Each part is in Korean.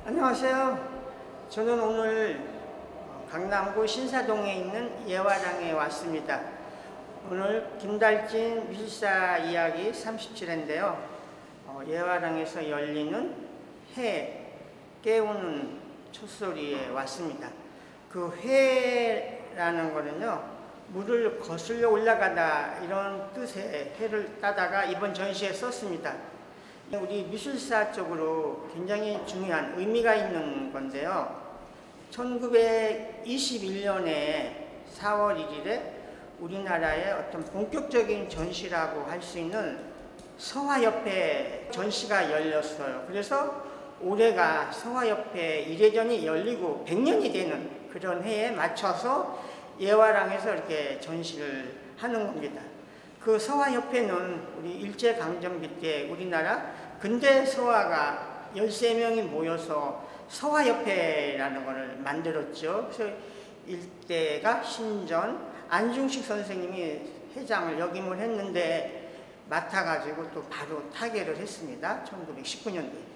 안녕하세요. 저는 오늘 강남구 신사동에 있는 예화당에 왔습니다. 오늘 김달진 미술사 이야기 37회인데요. 예화당에서 열리는 해 깨우는 촛소리에 왔습니다. 그 해라는 거는요, 물을 거슬러 올라가다 이런 뜻의 해를 따다가 이번 전시에 썼습니다. 우리 미술사 쪽으로 굉장히 중요한 의미가 있는 건데요. 1921년에 4월 1일에 우리나라의 어떤 본격적인 전시라고 할 수 있는 서화협회 전시가 열렸어요. 그래서 올해가 서화협회 1회전이 열리고 100년이 되는 그런 해에 맞춰서 예화당에서 이렇게 전시를 하는 겁니다. 그 서화협회는 우리 일제강점기 때 우리나라 근대 서화가 13명이 모여서 서화협회라는 것을 만들었죠. 그래서 일대가 신전 안중식 선생님이 회장을 역임을 했는데 맡아가지고 또 바로 타계를 했습니다. 1919년도에.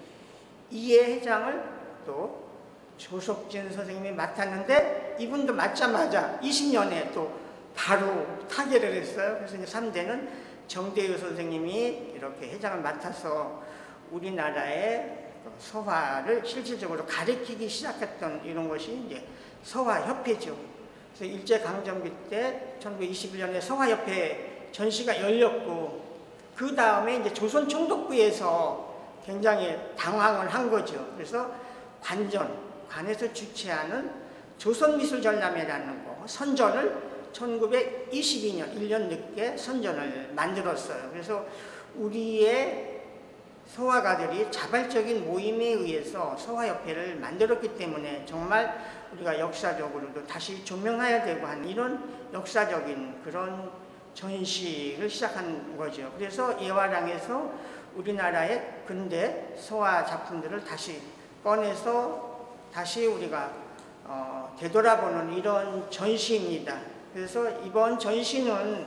이해 회장을 또 조석진 선생님이 맡았는데 이분도 맡자마자 20년에 또 바로 타계를 했어요. 그래서 이제 3대는 정대유 선생님이 이렇게 회장을 맡아서 우리나라의 서화를 실질적으로 가르치기 시작했던 이런 것이 이제 서화협회죠. 그래서 일제강점기 때 1921년에 서화협회 전시가 열렸고, 그 다음에 이제 조선총독부에서 굉장히 당황을 한 거죠. 그래서 관에서 주최하는 조선미술전람회라는 거, 선전을 1922년, 1년 늦게 선전을 만들었어요. 그래서 우리의 서화가들이 자발적인 모임에 의해서 서화협회를 만들었기 때문에 정말 우리가 역사적으로도 다시 조명해야 되고 하는 이런 역사적인 그런 전시를 시작한 거죠. 그래서 예화당에서 우리나라의 근대 서화 작품들을 다시 꺼내서 다시 우리가 되돌아보는 이런 전시입니다. 그래서 이번 전시는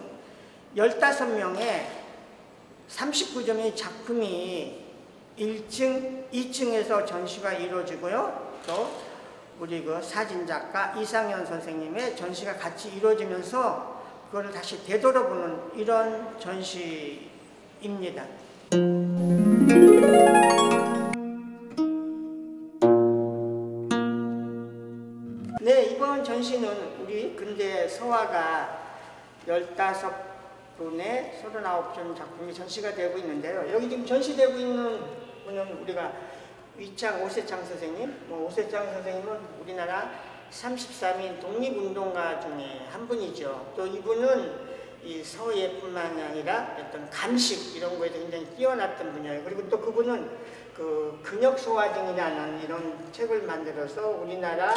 15명의 39점의 작품이 1층, 2층에서 전시가 이루어지고요. 또 우리 그 사진작가 이상현 선생님의 전시가 같이 이루어지면서 그거를 다시 되돌아보는 이런 전시입니다. 네, 이번 전시는 우리 근대 서화가 15분의 39점 작품이 전시가 되고 있는데요. 여기 지금 전시되고 있는 분은 우리가 위창 오세창 선생님, 오세창 선생님은 우리나라 33인 독립운동가 중에 한 분이죠. 또 이분은 이 서예뿐만이 아니라 어떤 감식 이런 거에 굉장히 뛰어났던 분이에요. 그리고 또 그분은 그 근역소화증이라는 이런 책을 만들어서 우리나라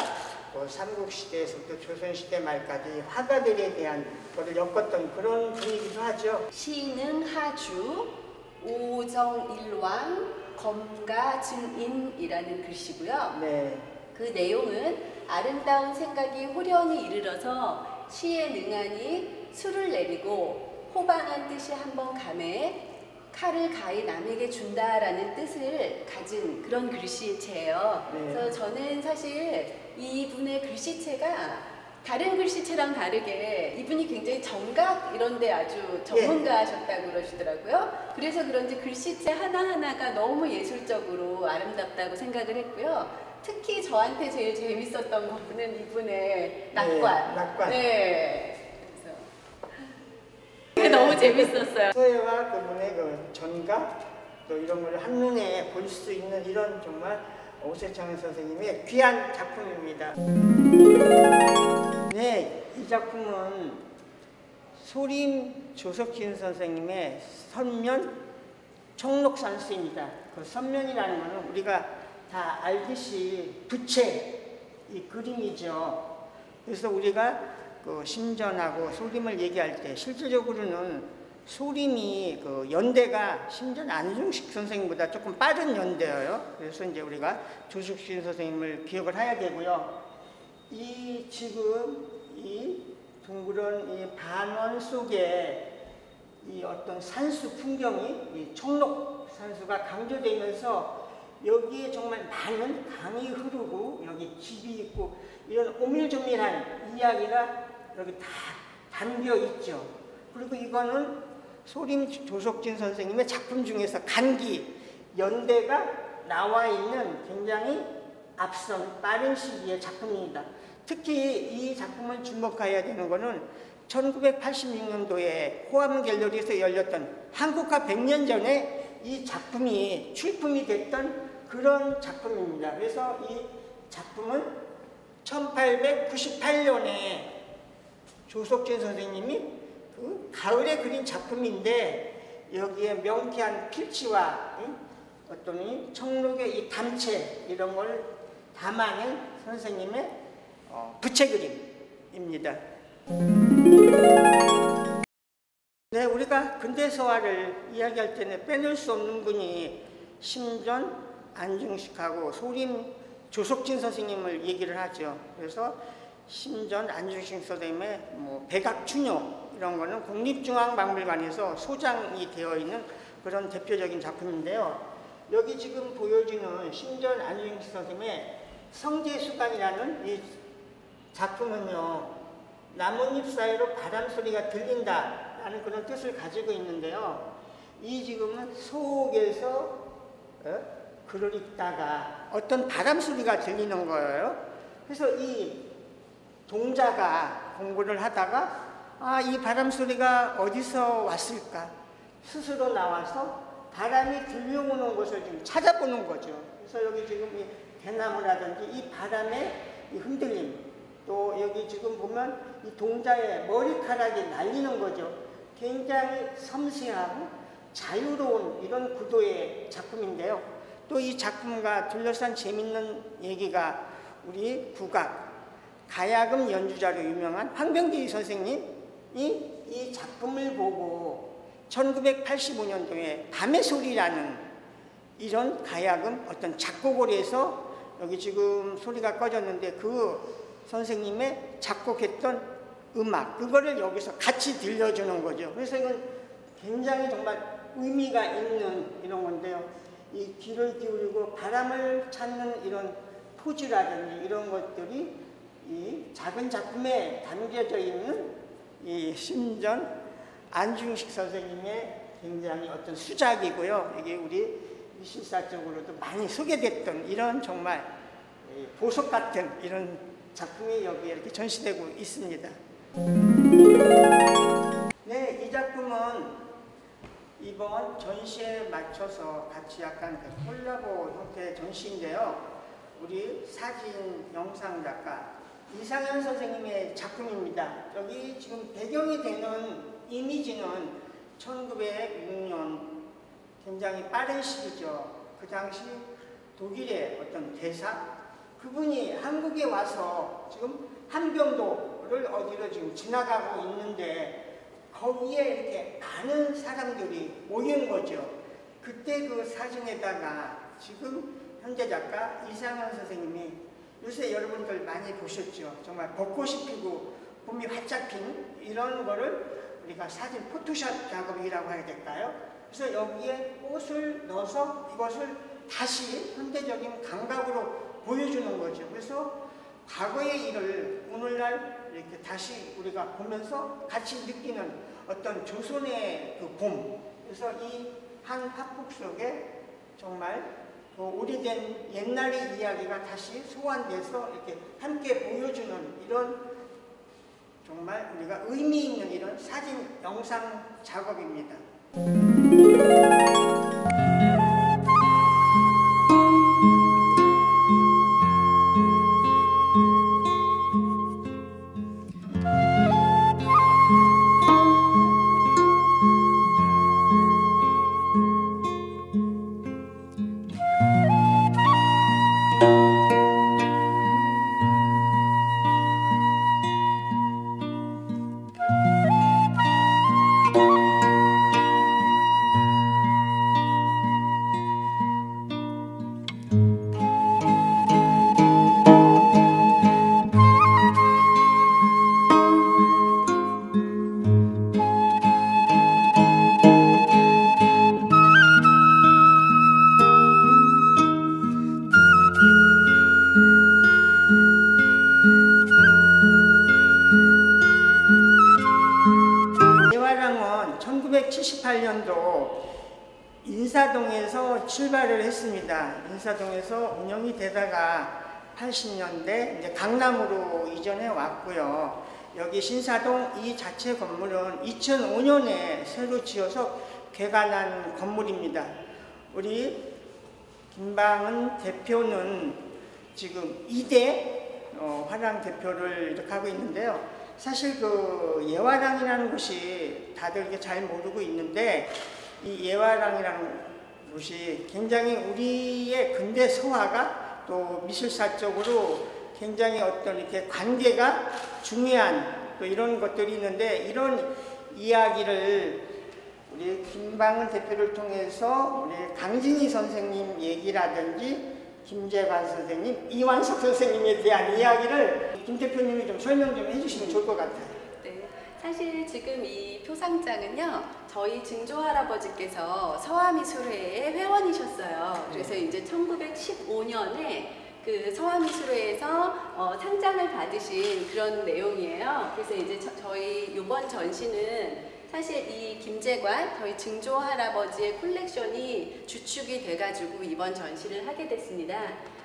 삼국시대에서부터 조선시대 말까지 화가들에 대한 것을 엮었던 그런 분이기도 하죠. 시는 하주, 오정일왕, 검가증인이라는 글씨고요. 네. 그 내용은 아름다운 생각이 호련히 이르러서 시에 능하니 수를 내리고 호방한 뜻이 한번 감해 칼을 가히 남에게 준다라는 뜻을 가진 그런 글씨체예요. 네. 그래서 저는 사실 이분의 글씨체가 다른 글씨체랑 다르게 이분이 굉장히 정각 이런 데 아주 전문가셨다고 그러시더라고요. 그래서 그런지 글씨체 하나하나가 너무 예술적으로 아름답다고 생각을 했고요. 특히 저한테 제일 재밌었던 부분은 이분의 낙관. 낙관. 네. 그래서 너무 재밌었어요. 서예와 그분의 그 전각 또 이런 걸 한눈에 볼 수 있는 이런 정말 오세창 선생님의 귀한 작품입니다. 네, 이 작품은 소림 조석진 선생님의 선면 청록산수입니다. 그 선면이라는 것은 우리가 다 알듯이 부채, 이 그림이죠. 그래서 우리가 그 심전하고 소림을 얘기할 때 실질적으로는 소림이 그 연대가 심전 안중식 선생님보다 조금 빠른 연대예요. 그래서 이제 우리가 조석진 선생님을 기억을 해야 되고요. 이 지금 이 둥그런 이 반원 속에 이 어떤 산수 풍경이 이 청록 선수가 강조되면서 여기에 정말 많은 강이 흐르고 여기 집이 있고 이런 오밀조밀한 이야기가 여기 다 담겨 있죠. 그리고 이거는 소림 조석진 선생님의 작품 중에서 간기, 연대가 나와 있는 굉장히 앞선 빠른 시기의 작품입니다. 특히 이 작품을 주목해야 되는 것은 1986년도에 호암 갤러리에서 열렸던 한국화 100년 전에 이 작품이 출품이 됐던 그런 작품입니다. 그래서 이 작품은 1898년에 조석진 선생님이 그 가을에 그린 작품인데 여기에 명쾌한 필치와 어떤 청록의 이 담체 이런 걸 담아낸 선생님의 부채 그림입니다. 네, 우리가 근대서화를 이야기할 때는 빼놓을 수 없는 분이 심전 안중식하고 소림 조석진 선생님을 얘기를 하죠. 그래서 심전 안중식 선생님의 백악춘요 이런 거는 국립중앙박물관에서 소장이 되어 있는 그런 대표적인 작품인데요. 여기 지금 보여지는 심전 안중식 선생님의 성제수간이라는 이 작품은요, 나뭇잎 사이로 바람 소리가 들린다라는 그런 뜻을 가지고 있는데요. 이 지금은 속에서 글을 읽다가 어떤 바람 소리가 들리는 거예요. 그래서 이 동자가 공부를 하다가 이 바람 소리가 어디서 왔을까? 스스로 나와서 바람이 들려오는 곳을 지금 찾아보는 거죠. 그래서 여기 지금 이 대나무라든지 이 바람의 이 흔들림, 또 여기 지금 보면 이 동자의 머리카락이 날리는 거죠. 굉장히 섬세하고 자유로운 이런 구도의 작품인데요. 또 이 작품과 둘러싼 재밌는 얘기가 우리 국악 가야금 연주자로 유명한 황병기 선생님이 이 작품을 보고 1985년도에 밤의 소리라는 이런 가야금 어떤 작곡을 해서 여기 지금 소리가 꺼졌는데 그 선생님의 작곡했던 음악 그거를 여기서 같이 들려주는 거죠. 그래서 이건 굉장히 정말 의미가 있는 이런 건데요. 이 귀를 기울이고 바람을 찾는 이런 포즈라든지 이런 것들이 이 작은 작품에 담겨져 있는 이 심전 안중식 선생님의 굉장히 어떤 수작이고요. 이게 우리 미술사적으로도 많이 소개됐던 이런 정말 보석 같은 이런 작품이 여기에 이렇게 전시되고 있습니다. 네, 이 작품은 이번 전시에 맞춰서 같이 약간 콜라보 형태의 전시인데요. 우리 사진 영상 작가 이상현 선생님의 작품입니다. 여기 지금 배경이 되는 이미지는 1906년 굉장히 빠른 시기죠. 그 당시 독일의 어떤 대사 그분이 한국에 와서 지금 한병도를 어디로 지금 지나가고 있는데 거기에 이렇게 많은 사람들이 모인 거죠. 그때 그 사진에다가 지금 현재 작가 이상현 선생님이 요새 여러분들 많이 보셨죠. 정말 벚꽃이 피고 봄이 활짝 핀 이런 거를 우리가 사진 포토샵 작업이라고 해야 될까요? 그래서 여기에 꽃을 넣어서 이것을 다시 현대적인 감각으로 보여주는 거죠. 그래서 과거의 일을 오늘날 이렇게 다시 우리가 보면서 같이 느끼는 어떤 조선의 그 봄. 그래서 이 한 화폭 속에 정말 그 오래된 옛날의 이야기가 다시 소환돼서 이렇게 함께 보여주는 이런 정말 우리가 의미 있는 이런 사진 영상 작업입니다. 미술사전도 인사동에서 출발을 했습니다. 인사동에서 운영이 되다가 80년대 이제 강남으로 이전해 왔고요. 여기 신사동 이 자체 건물은 2005년에 새로 지어서 개관한 건물입니다. 우리 김방은 대표는 지금 2대 화랑 대표를 이렇게 하고 있는데요. 사실 그 예화랑이라는 곳이 다들 이렇게 잘 모르고 있는데, 이 예화랑이라는 곳이 굉장히 우리의 근대 서화가 또 미술사적으로 굉장히 어떤 이렇게 관계가 중요한 또 이런 것들이 있는데, 이런 이야기를 우리 김방은 대표를 통해서 우리 강진희 선생님 얘기라든지 김재관 선생님, 이완석 선생님에 대한 이야기를 김 대표님이 좀 설명 좀 해주시면 좋을 것 같아요. 네, 사실 지금 이 표상장은요, 저희 증조 할아버지께서 서화미술회의 회원이셨어요. 그래서 이제 1915년에 그 서화미술회에서 상장을 받으신 그런 내용이에요. 그래서 이제 저희 이번 전시는 사실 이 김재관, 저희 증조 할아버지의 콜렉션이 주축이 돼가지고 이번 전시를 하게 됐습니다.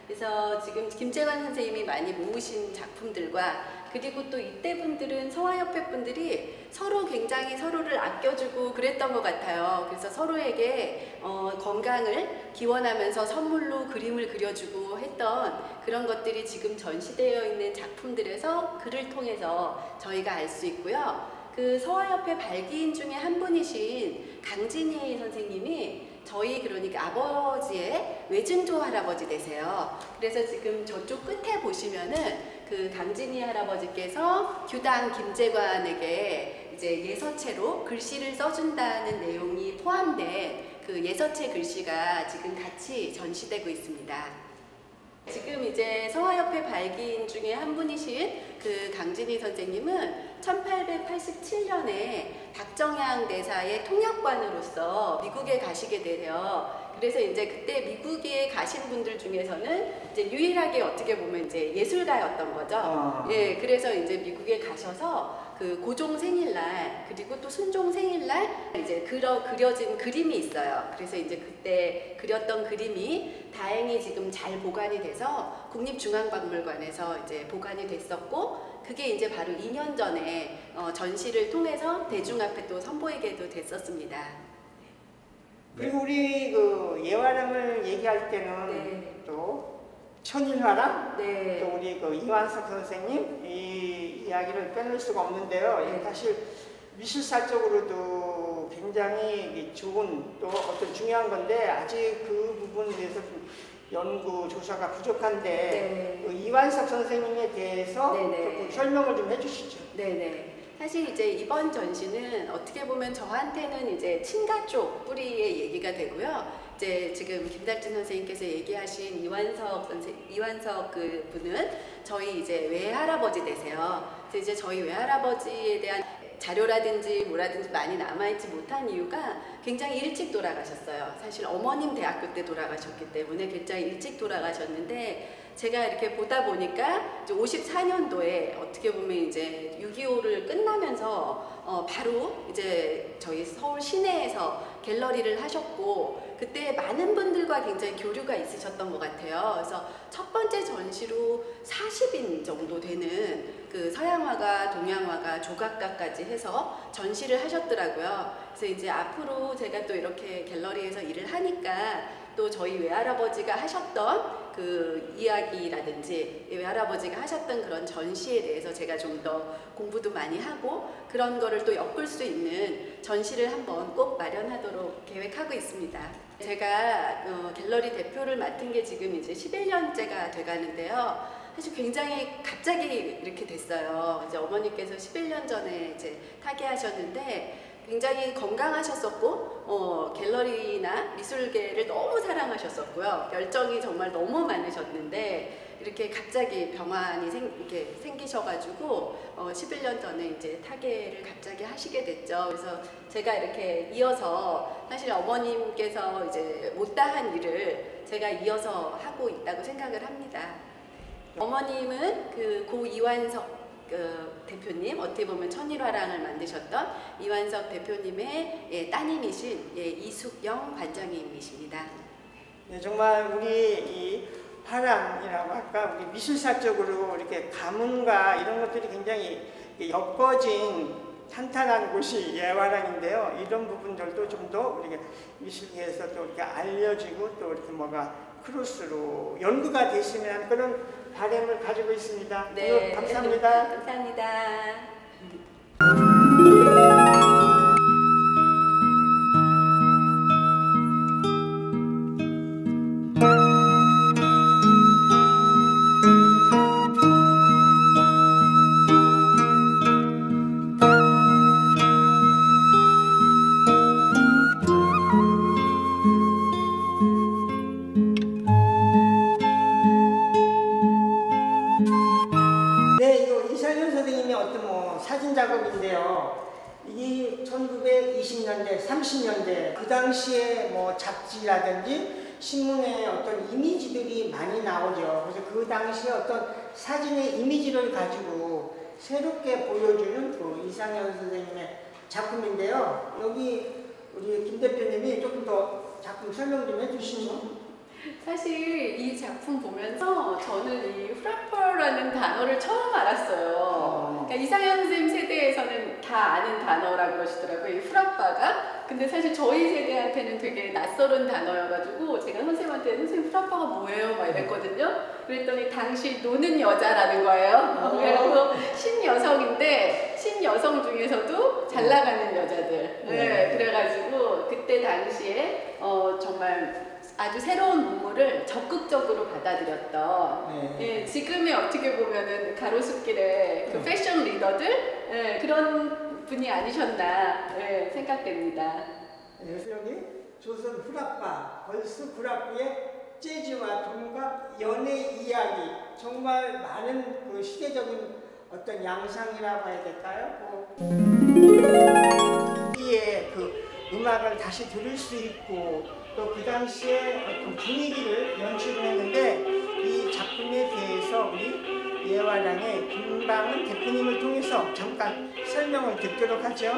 그래서 지금 김재관 선생님이 많이 모으신 작품들과, 그리고 또 이때 분들은 서화협회 분들이 서로 굉장히 서로를 아껴주고 그랬던 것 같아요. 그래서 서로에게 건강을 기원하면서 선물로 그림을 그려주고 했던 그런 것들이 지금 전시되어 있는 작품들에서 글을 통해서 저희가 알 수 있고요. 그 서화협회 발기인 중에 한 분이신 강진희 선생님이 저희 그러니까 아버지의 외증조 할아버지 되세요. 그래서 지금 저쪽 끝에 보시면은 그 강진희 할아버지께서 규당 김재관에게 이제 예서체로 글씨를 써준다는 내용이 포함된 그 예서체 글씨가 지금 같이 전시되고 있습니다. 지금 이제 서화협회 발기인 중에 한 분이신 그 강진희 선생님은 1887년에 박정향 대사의 통역관으로서 미국에 가시게 되세요. 그래서 이제 그때 미국에 가신 분들 중에서는 이제 유일하게 어떻게 보면 이제 예술가였던 거죠. 예, 그래서 이제 미국에 가셔서 그 고종 생일날 그리고 또 순종 생일날 이제 그려진 그림이 있어요. 그래서 이제 그때 그렸던 그림이 다행히 지금 잘 보관이 돼서 국립중앙박물관에서 이제 보관이 됐었고, 그게 이제 바로 2년 전에 전시를 통해서 대중 앞에 또 선보이게도 됐었습니다. 그리고 우리 그 예화랑을 얘기할 때는 네. 또 천일화랑, 네. 또 우리 그 이완석 선생님 이 이야기를 빼놓을 수가 없는데요. 네. 사실 미술사적으로도 굉장히 좋은 또 어떤 중요한 건데, 아직 그 부분에 대해서 좀 연구 조사가 부족한데, 네. 그 이완석 선생님에 대해서 네네. 조금 설명을 좀 해주시죠. 네네. 사실 이제 이번 전시는 어떻게 보면 저한테는 이제 친가 쪽 뿌리의 얘기가 되고요. 이제 지금 김달진 선생님께서 얘기하신 이완석 그 분은 저희 이제 외할아버지 되세요. 그래서 이제 저희 외할아버지에 대한 자료라든지 뭐라든지 많이 남아있지 못한 이유가 굉장히 일찍 돌아가셨어요. 사실 어머님 대학교 때 돌아가셨기 때문에 굉장히 일찍 돌아가셨는데, 제가 이렇게 보다 보니까 이제 54년도에 어떻게 보면 이제 6.25를 끝나면서 바로 이제 저희 서울 시내에서 갤러리를 하셨고, 그때 많은 분들과 굉장히 교류가 있으셨던 것 같아요. 그래서 첫 번째 전시로 40인 정도 되는 그 서양화가, 동양화가, 조각가까지 해서 전시를 하셨더라고요. 그래서 이제 앞으로 제가 또 이렇게 갤러리에서 일을 하니까 또 저희 외할아버지가 하셨던 그 이야기라든지 외할아버지가 하셨던 그런 전시에 대해서 제가 좀 더 공부도 많이 하고 그런 거를 또 엮을 수 있는 전시를 한번 꼭 마련하도록 계획하고 있습니다. 제가 갤러리 대표를 맡은 게 지금 이제 11년째가 돼가는데요. 사실 굉장히 갑자기 이렇게 됐어요. 이제 어머니께서 11년 전에 이제 타계하셨는데 굉장히 건강하셨었고 갤러리나 미술계를 너무 사랑하셨었고요. 열정이 정말 너무 많으셨는데 이렇게 갑자기 병환이 이렇게 생기셔가지고 11년 전에 이제 타계를 갑자기 하시게 됐죠. 그래서 제가 이렇게 이어서 사실 어머님께서 이제 못다한 일을 제가 이어서 하고 있다고 생각을 합니다. 어머님은 그 고 이완석 대표님, 어떻게 보면 천일화랑을 만드셨던 이완섭 대표님의 따님이신 이숙영 관장님이십니다. 네, 정말 우리 이 화랑이라고 할까, 우리 미술사적으로 이렇게 가문과 이런 것들이 굉장히 엮어진 탄탄한 곳이 예화랑인데요. 이런 부분들도 좀 더 우리가 미술계에서 또 이렇게 알려지고 또 이렇게 뭐가 크로스로 연구가 됐으면 그런 바람을 가지고 있습니다. 네, 감사합니다. 감사합니다. 사진 작업인데요. 이게 1920년대, 30년대 그 당시에 뭐 잡지라든지 신문에 어떤 이미지들이 많이 나오죠. 그래서 그 당시에 어떤 사진의 이미지를 가지고 새롭게 보여주는 그 이상현 선생님의 작품인데요. 여기 우리 김 대표님이 조금 더 작품 설명 좀 해주시죠. 사실 이 작품 보면서 저는 이 프라퍼라는 단어를 처음 알았어요. 그러니까 이상현 선생님 세대에서는 다 아는 단어라고 그러시더라고요. 이 프라빠가. 근데 사실 저희 세대한테는 되게 낯설은 단어여가지고 제가 선생님한테 선생님 프라빠가 뭐예요? 막 이랬거든요. 그랬더니 당시 노는 여자라는 거예요. 그래서 신여성인데 신여성 중에서도 잘 나가는 여자들. 네, 그래가지고 그때 당시에 정말 아주 새로운 문물을 적극적으로 받아들였던 예, 지금의 어떻게 보면은 가로수길의 그 패션 리더들 그런 분이 아니셨나 생각됩니다. 그래서 여기 조선 후라빠, 벌스 구라프의 재즈와 동갑 연애 이야기, 정말 많은 그 시대적인 어떤 양상이라고 해야 될까요? 이에 그 음악을 다시 들을 수 있고 또 그 당시에 어떤 분위기를 연출을 했는데 이 작품에 대해서 우리 예화랑의 김방은 대표님을 통해서 잠깐 설명을 듣도록 하죠.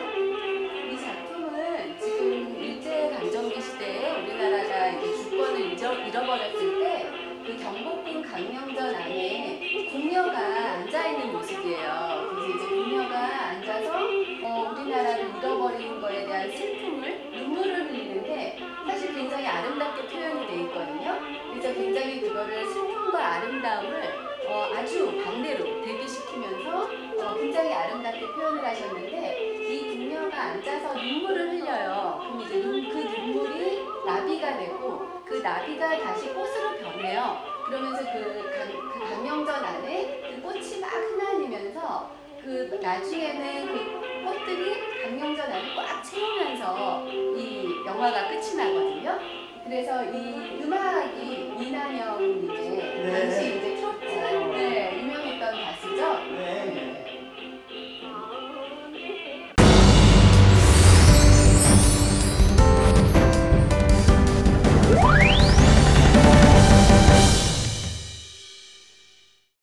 이 작품은 지금 일제강점기 시대에 우리나라가 이제 주권을 잃어버렸을 때 그 경복궁 강명전 안에 궁녀가 앉아있는 모습이에요. 그래서 이제 궁녀가 앉아서 우리나라를 잃어버린 거에 대한 슬픔을, 눈물을 흘리는데 사실 굉장히 아름답게 표현이 돼 있거든요. 그래서 굉장히 그거를 슬픔과 아름다움을 아주 반대로 대비시키면서 굉장히 아름답게 표현을 하셨는데 이 궁녀가 앉아서 눈물을 흘려요. 그럼 이제 그 눈물이 나비가 되고 그 나비가 다시 꽃으로 변해요. 그러면서 그 강명전 안에 그 꽃이 막 흩날리면서 그 나중에는 그 꽃들이 강명전 안을 꽉 채우면서 이 영화가 끝이 나거든요. 그래서 이 음악이 이난영님의